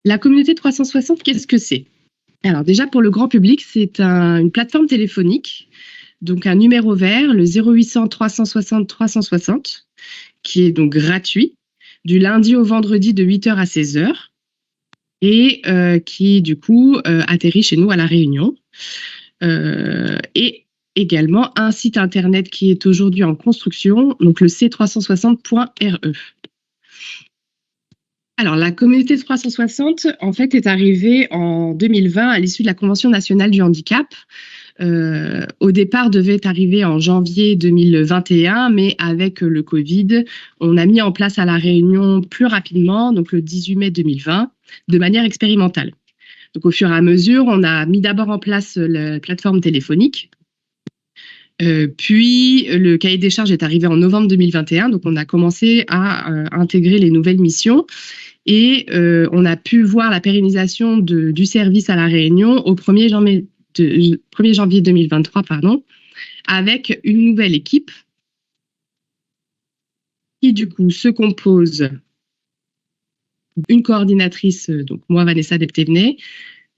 La communauté 360, qu'est-ce que c'est? Alors déjà, pour le grand public, c'est une plateforme téléphonique, donc un numéro vert, le 0800 360 360, qui est donc gratuit, du lundi au vendredi de 8h à 16h, et qui, du coup, atterrit chez nous à La Réunion. Et également un site internet qui est aujourd'hui en construction, donc le c360.re. Alors, la communauté 360, en fait, est arrivée en 2020 à l'issue de la Convention nationale du handicap. Au départ, devait arriver en janvier 2021, mais avec le Covid, on a mis en place à La Réunion plus rapidement, donc le 18 mai 2020, de manière expérimentale. Donc, au fur et à mesure, on a mis d'abord en place la plateforme téléphonique. Puis, le cahier des charges est arrivé en novembre 2021, donc on a commencé à intégrer les nouvelles missions. Et on a pu voir la pérennisation du service à La Réunion au 1er janvier 2023, avec une nouvelle équipe qui, du coup, se compose d'une coordinatrice, donc moi, Vanessa Deptevney,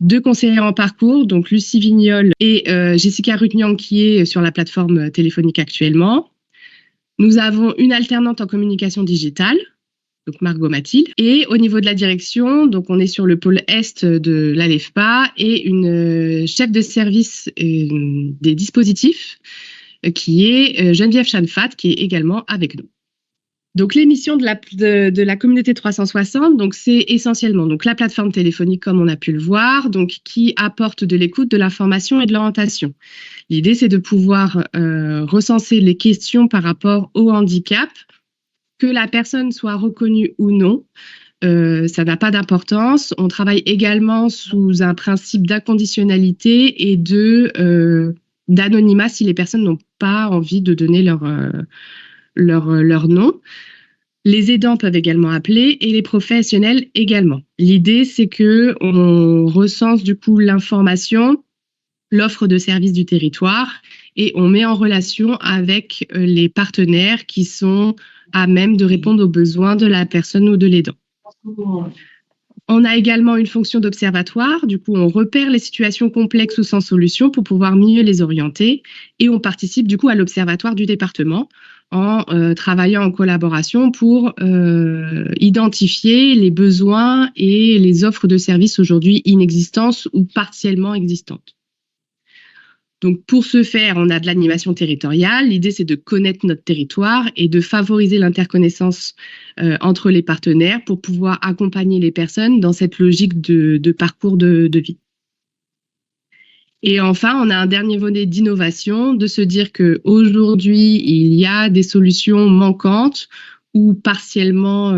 2 conseillères en parcours, donc Lucie Vignol et Jessica Rutnian, qui est sur la plateforme téléphonique actuellement. Nous avons une alternante en communication digitale, donc Margot Mathilde. Et au niveau de la direction, donc on est sur le pôle Est de l'ALEFPA et une chef de service des dispositifs qui est Geneviève Chanfat, qui est également avec nous. Donc les missions de la communauté 360, donc c'est essentiellement donc la plateforme téléphonique comme on a pu le voir, donc qui apporte de l'écoute, de l'information et de l'orientation. L'idée c'est de pouvoir recenser les questions par rapport au handicap, que la personne soit reconnue ou non, ça n'a pas d'importance. On travaille également sous un principe d'inconditionnalité et d'anonymat si les personnes n'ont pas envie de donner leur nom. Les aidants peuvent également appeler et les professionnels également. L'idée, c'est que on recense du coup l'information, l'offre de services du territoire et on met en relation avec les partenaires qui sont à même de répondre aux besoins de la personne ou de l'aidant. On a également une fonction d'observatoire. Du coup, on repère les situations complexes ou sans solution pour pouvoir mieux les orienter et on participe du coup à l'observatoire du département en travaillant en collaboration pour identifier les besoins et les offres de services aujourd'hui inexistantes ou partiellement existantes. Donc, pour ce faire, on a de l'animation territoriale. L'idée, c'est de connaître notre territoire et de favoriser l'interconnaissance entre les partenaires pour pouvoir accompagner les personnes dans cette logique de parcours de vie. Et enfin, on a un dernier volet d'innovation, de se dire qu'aujourd'hui, il y a des solutions manquantes ou partiellement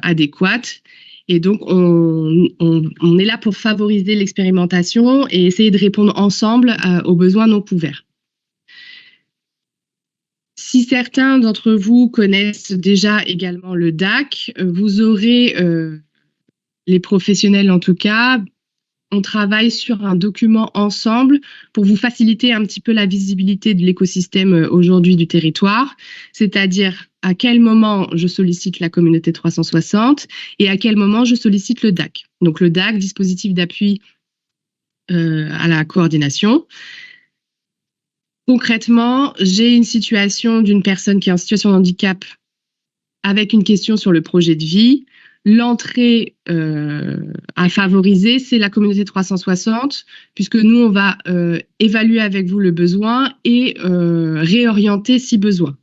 adéquates. Et donc, on est là pour favoriser l'expérimentation et essayer de répondre ensemble aux besoins non couverts. Si certains d'entre vous connaissent déjà également le DAC, vous aurez, les professionnels en tout cas, on travaille sur un document ensemble pour vous faciliter un petit peu la visibilité de l'écosystème aujourd'hui du territoire, c'est-à-dire à quel moment je sollicite la communauté 360 et à quel moment je sollicite le DAC. Donc le DAC, dispositif d'appui à la coordination. Concrètement, j'ai une situation d'une personne qui est en situation de handicap avec une question sur le projet de vie. L'entrée à favoriser, c'est la communauté 360, puisque nous, on va évaluer avec vous le besoin et réorienter si besoin.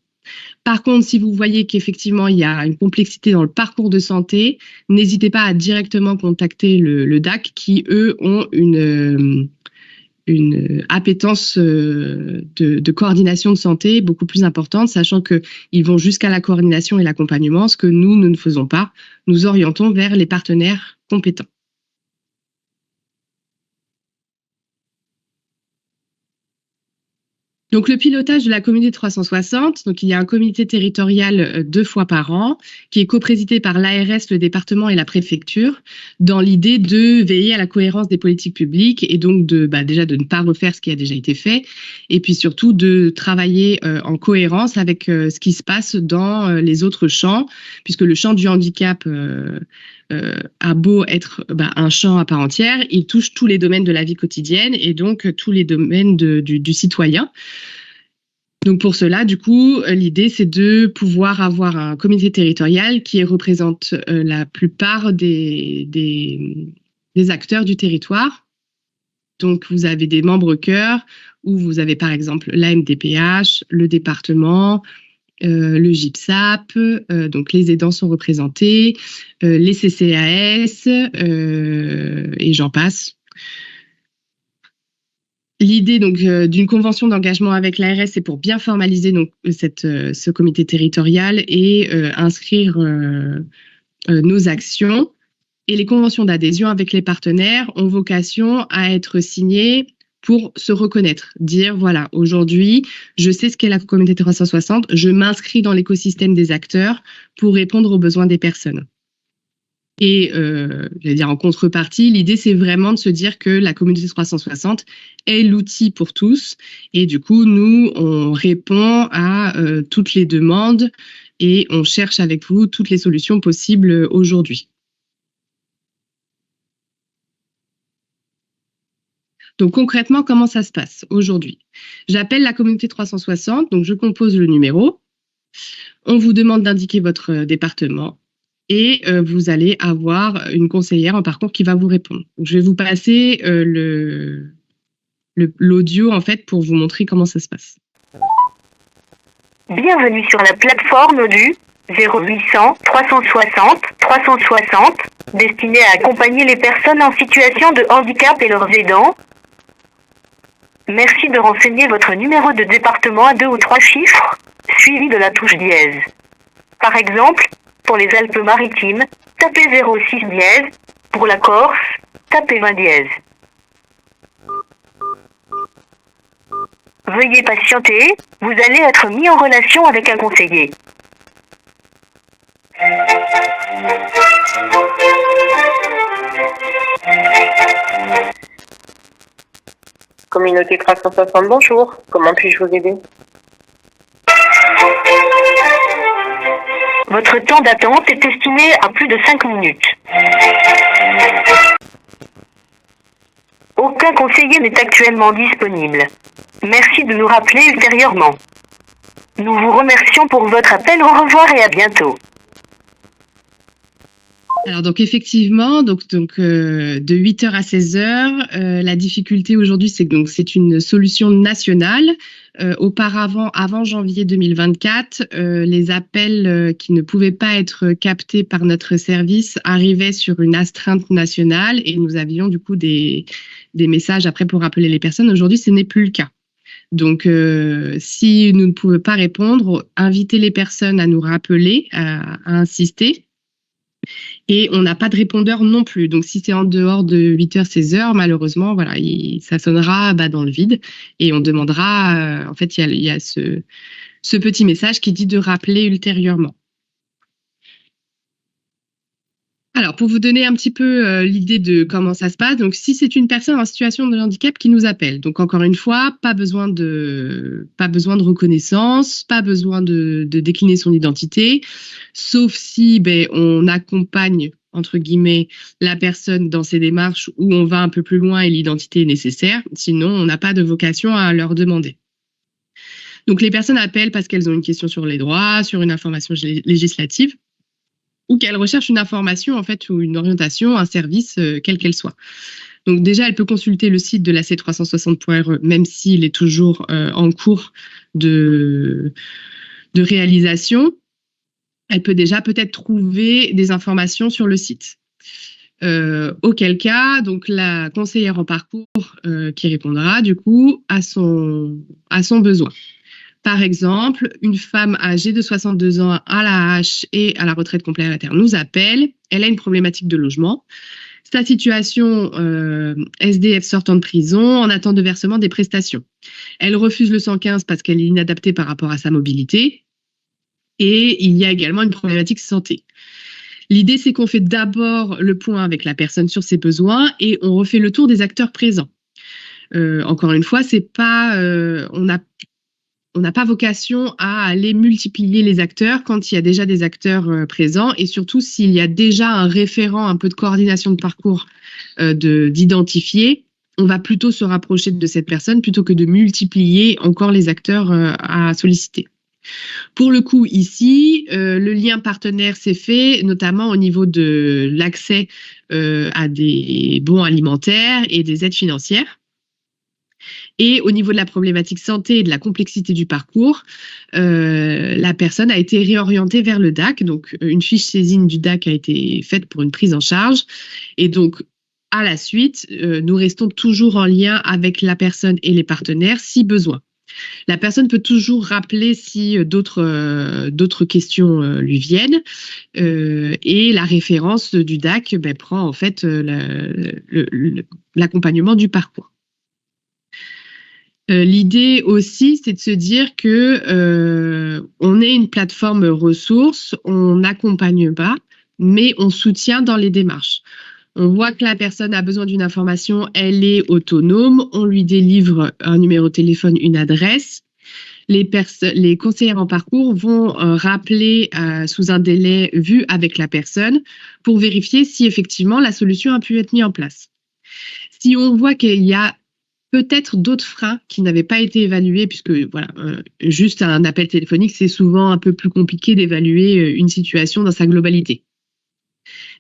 Par contre, si vous voyez qu'effectivement, il y a une complexité dans le parcours de santé, n'hésitez pas à directement contacter le DAC qui, eux, ont une appétence de coordination de santé beaucoup plus importante, sachant qu'ils vont jusqu'à la coordination et l'accompagnement, ce que nous ne faisons pas. Nous orientons vers les partenaires compétents. Donc, le pilotage de la communauté 360, donc il y a un comité territorial 2 fois par an qui est coprésidé par l'ARS, le département et la préfecture dans l'idée de veiller à la cohérence des politiques publiques et donc déjà de ne pas refaire ce qui a déjà été fait et puis surtout de travailler en cohérence avec ce qui se passe dans les autres champs puisque le champ du handicap a beau être un champ à part entière, il touche tous les domaines de la vie quotidienne et donc tous les domaines du citoyen. Donc pour cela, du coup, l'idée, c'est de pouvoir avoir un comité territorial qui représente la plupart des acteurs du territoire. Donc vous avez des membres cœurs où vous avez par exemple la MDPH, le département, le GIPSAP, donc les aidants sont représentés, les CCAS et j'en passe. L'idée donc d'une convention d'engagement avec l'ARS, c'est pour bien formaliser donc ce comité territorial et inscrire nos actions. Et les conventions d'adhésion avec les partenaires ont vocation à être signées pour se reconnaître, dire voilà, aujourd'hui, je sais ce qu'est la communauté 360, je m'inscris dans l'écosystème des acteurs pour répondre aux besoins des personnes. Et j'allais dire en contrepartie, l'idée c'est vraiment de se dire que la communauté 360 est l'outil pour tous et du coup nous on répond à toutes les demandes et on cherche avec vous toutes les solutions possibles aujourd'hui. Donc concrètement, comment ça se passe aujourd'hui? J'appelle la communauté 360, donc je compose le numéro. On vous demande d'indiquer votre département et vous allez avoir une conseillère en parcours qui va vous répondre. Donc, je vais vous passer l'audio en fait pour vous montrer comment ça se passe. Bienvenue sur la plateforme du 0800 360 360 destinée à accompagner les personnes en situation de handicap et leurs aidants. Merci de renseigner votre numéro de département à 2 ou 3 chiffres, suivi de la touche dièse. Par exemple, pour les Alpes-Maritimes, tapez 06 dièse. Pour la Corse, tapez 20 dièse. Veuillez patienter, vous allez être mis en relation avec un conseiller. Communauté 360, bonjour. Comment puis-je vous aider? Votre temps d'attente est estimé à plus de 5 minutes. Aucun conseiller n'est actuellement disponible. Merci de nous rappeler ultérieurement. Nous vous remercions pour votre appel. Au revoir et à bientôt. Alors donc effectivement, de 8h à 16h, la difficulté aujourd'hui, c'est que c'est une solution nationale. Auparavant, avant janvier 2024, les appels qui ne pouvaient pas être captés par notre service arrivaient sur une astreinte nationale et nous avions du coup des messages après pour rappeler les personnes. Aujourd'hui, ce n'est plus le cas. Donc, si nous ne pouvons pas répondre, invitez les personnes à nous rappeler, à insister. Et on n'a pas de répondeur non plus. Donc, si c'est en dehors de 8h, 16h, malheureusement, voilà, ça sonnera dans le vide. Et on demandera, en fait, il y a ce petit message qui dit de rappeler ultérieurement. Alors, pour vous donner un petit peu l'idée de comment ça se passe, donc si c'est une personne en situation de handicap qui nous appelle, donc encore une fois, pas besoin de reconnaissance, pas besoin de décliner son identité, sauf si on accompagne entre guillemets la personne dans ses démarches où on va un peu plus loin et l'identité est nécessaire. Sinon, on n'a pas de vocation à leur demander. Donc, les personnes appellent parce qu'elles ont une question sur les droits, sur une information législative, ou qu'elle recherche une information en fait ou une orientation, un service, quelle qu'elle soit. Donc déjà, elle peut consulter le site de la C360.re, même s'il est toujours en cours de réalisation. Elle peut déjà peut-être trouver des informations sur le site. Auquel cas, donc la conseillère en parcours qui répondra du coup à son besoin. Par exemple, une femme âgée de 62 ans à la hache et à la retraite complémentaire nous appelle. Elle a une problématique de logement. Sa situation SDF sortant de prison en attente de versement des prestations. Elle refuse le 115 parce qu'elle est inadaptée par rapport à sa mobilité. Et il y a également une problématique santé. L'idée, c'est qu'on fait d'abord le point avec la personne sur ses besoins et on refait le tour des acteurs présents. Encore une fois, c'est pas, on n'a on n'a pas vocation à aller multiplier les acteurs quand il y a déjà des acteurs présents, et surtout s'il y a déjà un référent, un peu de coordination de parcours d'identifier, on va plutôt se rapprocher de cette personne plutôt que de multiplier encore les acteurs à solliciter. Pour le coup, ici, le lien partenaire s'est fait notamment au niveau de l'accès à des bons alimentaires et des aides financières. Et au niveau de la problématique santé et de la complexité du parcours, la personne a été réorientée vers le DAC. Donc, une fiche saisine du DAC a été faite pour une prise en charge. Et donc, à la suite, nous restons toujours en lien avec la personne et les partenaires si besoin. La personne peut toujours rappeler si d'autres questions lui viennent, et la référence du DAC prend en fait l'accompagnement du parcours. L'idée aussi, c'est de se dire que on est une plateforme ressources, on n'accompagne pas, mais on soutient dans les démarches. On voit que la personne a besoin d'une information, elle est autonome, on lui délivre un numéro de téléphone, une adresse. Les conseillères en parcours vont rappeler sous un délai vu avec la personne pour vérifier si effectivement la solution a pu être mise en place. Si on voit qu'il y a peut-être d'autres freins qui n'avaient pas été évalués, puisque voilà, juste un appel téléphonique, c'est souvent un peu plus compliqué d'évaluer une situation dans sa globalité.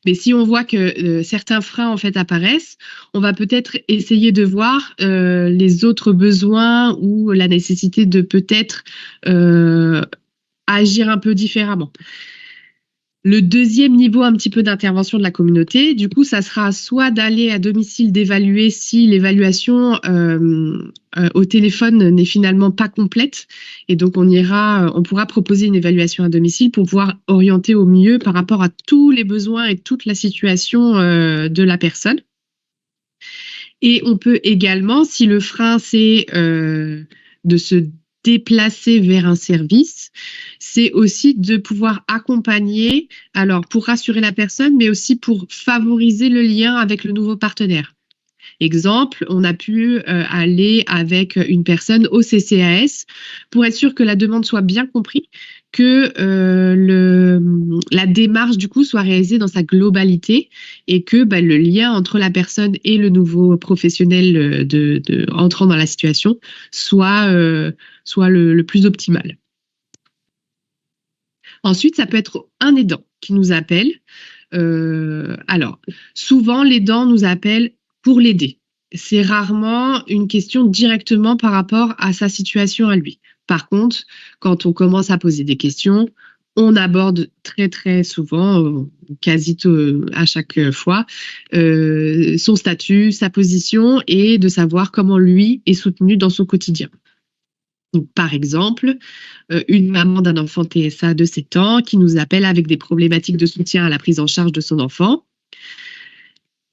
Mais si on voit que certains freins en fait apparaissent, on va peut-être essayer de voir les autres besoins ou la nécessité de peut-être agir un peu différemment. Le deuxième niveau un petit peu d'intervention de la communauté, du coup, ça sera soit d'aller à domicile, d'évaluer si l'évaluation au téléphone n'est finalement pas complète, et donc on pourra proposer une évaluation à domicile pour pouvoir orienter au mieux par rapport à tous les besoins et toute la situation de la personne. Et on peut également, si le frein c'est de se déplacer vers un service, c'est aussi de pouvoir accompagner, alors pour rassurer la personne, mais aussi pour favoriser le lien avec le nouveau partenaire. Exemple, on a pu aller avec une personne au CCAS pour être sûr que la demande soit bien comprise, que la démarche du coup soit réalisée dans sa globalité et que le lien entre la personne et le nouveau professionnel entrant dans la situation soit le plus optimal. Ensuite, ça peut être un aidant qui nous appelle. Alors, souvent, l'aidant nous appelle pour l'aider. C'est rarement une question directement par rapport à sa situation à lui. Par contre, quand on commence à poser des questions, on aborde très très souvent, quasi à chaque fois, son statut, sa position et de savoir comment lui est soutenu dans son quotidien. Donc, par exemple, une maman d'un enfant TSA de 7 ans qui nous appelle avec des problématiques de soutien à la prise en charge de son enfant.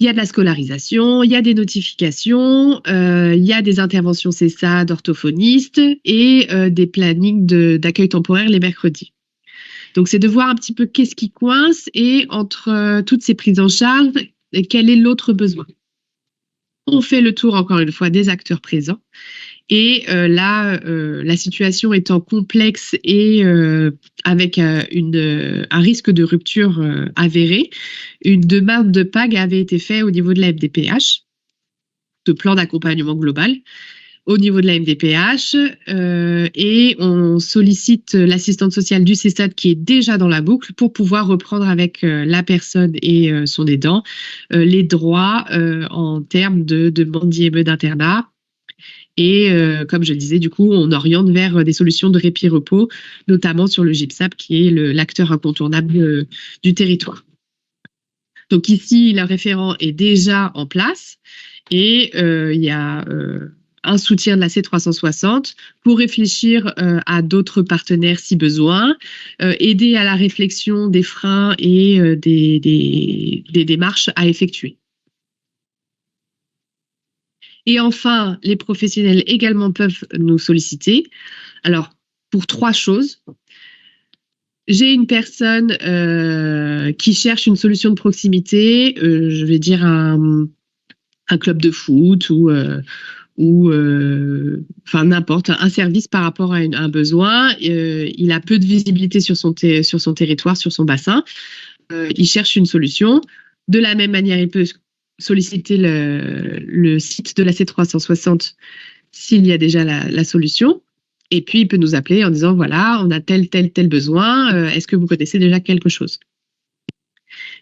Il y a de la scolarisation, il y a des notifications, il y a des interventions CESA d'orthophonistes et des plannings d'accueil temporaire les mercredis. Donc, c'est de voir un petit peu qu'est-ce qui coince et entre toutes ces prises en charge, quel est l'autre besoin. On fait le tour, encore une fois, des acteurs présents. Et là, la situation étant complexe et avec un risque de rupture avéré, une demande de PAG avait été faite au niveau de la MDPH, de plan d'accompagnement global, au niveau de la MDPH, et on sollicite l'assistante sociale du CESAD qui est déjà dans la boucle pour pouvoir reprendre avec la personne et son aidant les droits en termes de demande d'IME d'internat. Et comme je le disais, du coup, on oriente vers des solutions de répit-repos, notamment sur le GIPSAP, qui est l'acteur incontournable du territoire. Donc ici, le référent est déjà en place et il y a un soutien de la C360 pour réfléchir à d'autres partenaires si besoin, aider à la réflexion des freins et des démarches à effectuer. Et enfin, les professionnels également peuvent nous solliciter. Alors, pour 3 choses. J'ai une personne qui cherche une solution de proximité, je vais dire un club de foot ou ou n'importe, un service par rapport à un besoin. Il a peu de visibilité sur son territoire, sur son bassin. Il cherche une solution. De la même manière, il peut solliciter le site de la C360 s'il y a déjà la solution. Et puis, il peut nous appeler en disant, voilà, on a tel besoin. Est-ce que vous connaissez déjà quelque chose ?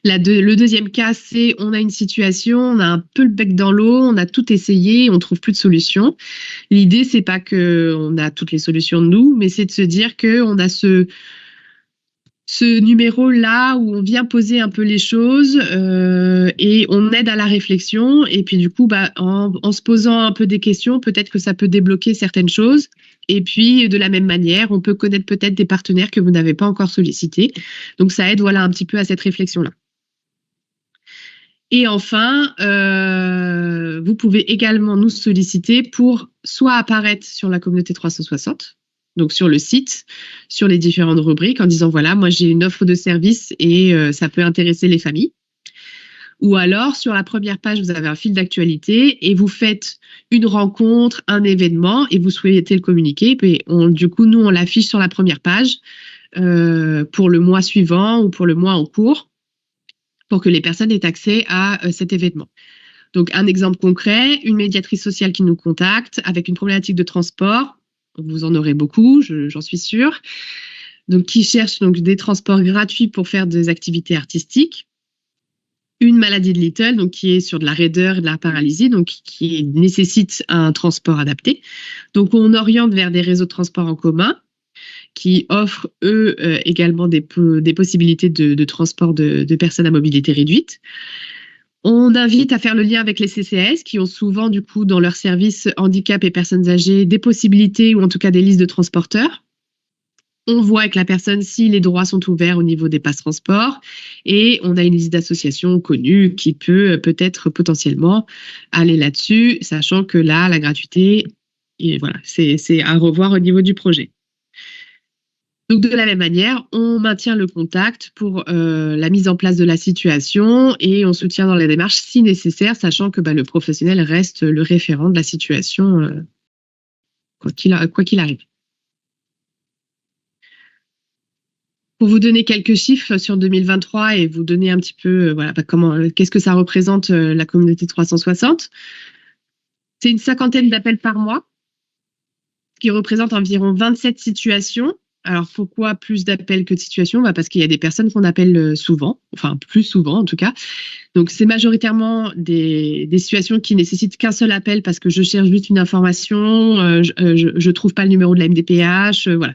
Le deuxième cas, c'est on a une situation, on a un peu le bec dans l'eau, on a tout essayé, on trouve plus de solution. L'idée, c'est pas qu'on a toutes les solutions de nous, mais c'est de se dire qu'on a ce numéro-là où on vient poser un peu les choses et on aide à la réflexion. Et puis du coup, en se posant un peu des questions, peut-être que ça peut débloquer certaines choses. Et puis de la même manière, on peut connaître peut-être des partenaires que vous n'avez pas encore sollicités. Donc ça aide un petit peu à cette réflexion-là. Et enfin, vous pouvez également nous solliciter pour soit apparaître sur la communauté 360, donc sur le site, sur les différentes rubriques, en disant voilà, moi j'ai une offre de service et ça peut intéresser les familles. Ou alors, sur la première page, vous avez un fil d'actualité et vous faites une rencontre, un événement et vous souhaitez le communiquer. Et du coup, nous, on l'affiche sur la première page pour le mois suivant ou pour le mois en cours, pour que les personnes aient accès à cet événement. Donc, un exemple concret, une médiatrice sociale qui nous contacte avec une problématique de transport. Vous en aurez beaucoup, j'en suis sûre. Donc, qui cherche des transports gratuits pour faire des activités artistiques. Une maladie de Little, donc qui est sur de la raideur et de la paralysie, donc qui nécessite un transport adapté. Donc, on oriente vers des réseaux de transport en commun qui offrent, eux, également des possibilités de transport de personnes à mobilité réduite. On invite à faire le lien avec les CCAS qui ont souvent, du coup, dans leur service handicap et personnes âgées, des possibilités ou en tout cas des listes de transporteurs. On voit avec la personne si les droits sont ouverts au niveau des passes transport et on a une liste d'associations connues qui peut peut-être potentiellement aller là-dessus, sachant que là, la gratuité, et voilà, c'est à revoir au niveau du projet. Donc, de la même manière, on maintient le contact pour la mise en place de la situation et on soutient dans la démarche si nécessaire, sachant que le professionnel reste le référent de la situation quoi qu'il arrive. Pour vous donner quelques chiffres sur 2023 et vous donner un petit peu qu'est-ce que ça représente la communauté 360, c'est une 50aine d'appels par mois, ce qui représente environ 27 situations. Alors, pourquoi plus d'appels que de situations ? Parce qu'il y a des personnes qu'on appelle souvent, enfin plus souvent en tout cas. Donc, c'est majoritairement des situations qui nécessitent qu'un seul appel parce que je cherche juste une information, je trouve pas le numéro de la MDPH, voilà.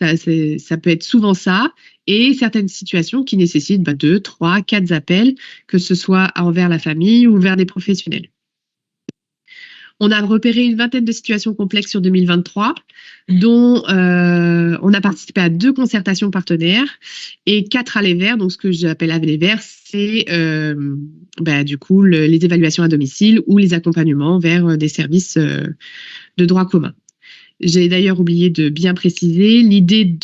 Ça peut être souvent ça. Et certaines situations qui nécessitent 2, 3, 4 appels, que ce soit envers la famille ou vers des professionnels. On a repéré une vingtaine de situations complexes sur 2023, dont on a participé à 2 concertations partenaires et 4 allées vers. Donc, ce que j'appelle allées vers, c'est du coup les évaluations à domicile ou les accompagnements vers des services de droit commun. J'ai d'ailleurs oublié de bien préciser, l'idée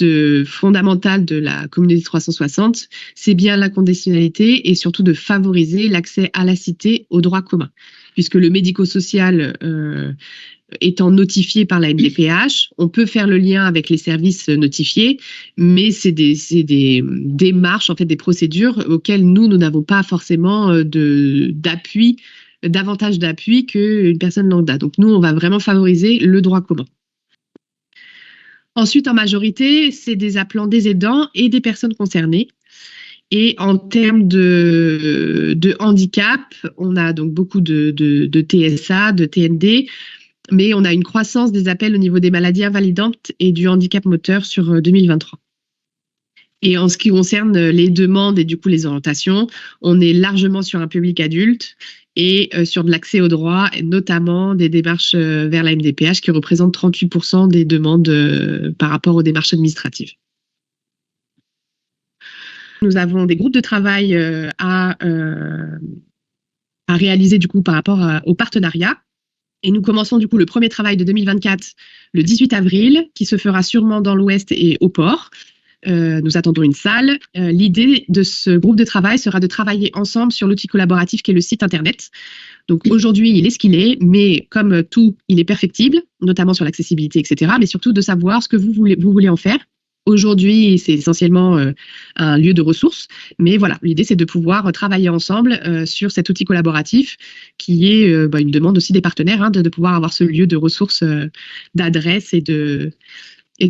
fondamentale de la communauté 360, c'est bien la conditionnalité et surtout de favoriser l'accès à la cité au droit commun. Puisque le médico-social étant notifié par la MDPH, on peut faire le lien avec les services notifiés, mais c'est des démarches, en fait, des procédures auxquelles nous n'avons pas forcément davantage d'appui qu'une personne lambda. Donc nous, on va vraiment favoriser le droit commun. Ensuite, en majorité, c'est des appelants des aidants et des personnes concernées. Et en termes de handicap, on a donc beaucoup de TSA, de TND, mais on a une croissance des appels au niveau des maladies invalidantes et du handicap moteur sur 2023. Et en ce qui concerne les demandes et du coup les orientations, on est largement sur un public adulte et sur de l'accès aux droits, notamment des démarches vers la MDPH qui représentent 38% des demandes par rapport aux démarches administratives. Nous avons des groupes de travail à réaliser du coup par rapport au partenariat. Et nous commençons du coup le premier travail de 2024 le 18 avril, qui se fera sûrement dans l'Ouest et au port. Nous attendons une salle. L'idée de ce groupe de travail sera de travailler ensemble sur l'outil collaboratif qui est le site Internet. Donc aujourd'hui, il est ce qu'il est, mais comme tout, il est perfectible, notamment sur l'accessibilité, etc. Mais surtout de savoir ce que vous voulez en faire. Aujourd'hui, c'est essentiellement un lieu de ressources, mais voilà, l'idée c'est de pouvoir travailler ensemble sur cet outil collaboratif qui est une demande aussi des partenaires, de pouvoir avoir ce lieu de ressources, d'adresses et de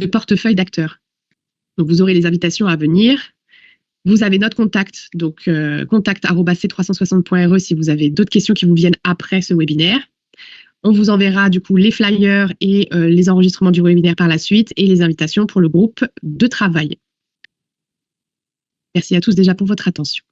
portefeuille d'acteurs. Donc vous aurez les invitations à venir. Vous avez notre contact, donc contact@c360.re si vous avez d'autres questions qui vous viennent après ce webinaire. On vous enverra du coup les flyers et les enregistrements du webinaire par la suite et les invitations pour le groupe de travail. Merci à tous déjà pour votre attention.